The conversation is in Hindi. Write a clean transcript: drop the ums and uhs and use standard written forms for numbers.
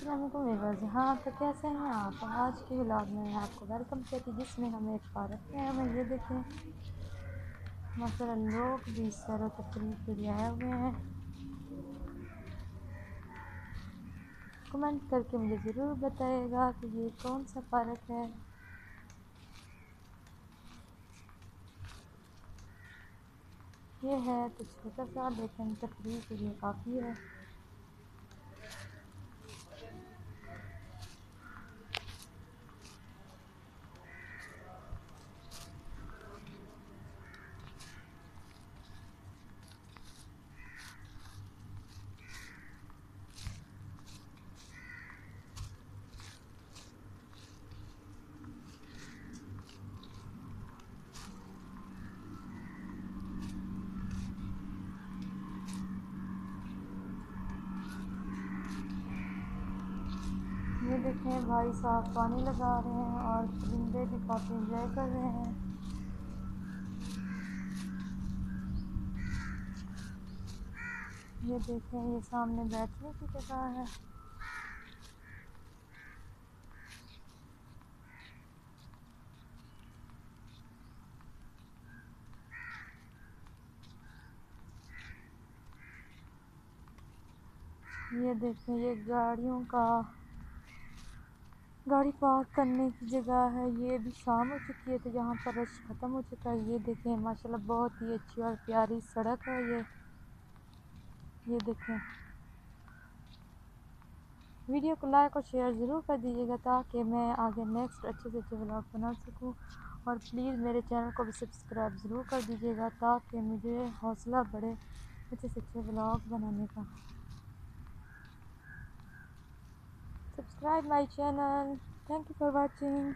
अस्सलाम वालेकुम व्यूअर्स। हाँ तो कैसे हैं आप? आज के व्लॉग में मैं आपको वेलकम कहती हूँ, जिसमें हम एक पार्क में हमें ये देखें माशाल्लाह लोग भी सैर व तफरीह के लिए आए हुए हैं। कमेंट करके मुझे ज़रूर बताइएगा कि ये कौन सा पार्क है। ये है तो छोटा सा, लेकिन तफरीह के लिए काफ़ी है। ये देखें भाई साहब पानी लगा रहे हैं और परिंदे भी काफ़ी इंजॉय कर रहे हैं। ये देखें, ये सामने बैठने की जगह है। ये देखें, ये गाड़ी पार्क करने की जगह है। ये भी शाम हो चुकी है तो यहाँ पर रश ख़त्म हो चुका है। ये देखें माशाल्लाह बहुत ही अच्छी और प्यारी सड़क है ये देखें। वीडियो को लाइक और शेयर ज़रूर कर दीजिएगा ताकि मैं आगे नेक्स्ट अच्छे से अच्छे व्लॉग बना सकूं। और प्लीज़ मेरे चैनल को भी सब्सक्राइब ज़रूर कर दीजिएगा ताकि मुझे हौसला बढ़े अच्छे से अच्छे व्लॉग बनाने का। Subscribe my channel. Thank you for watching.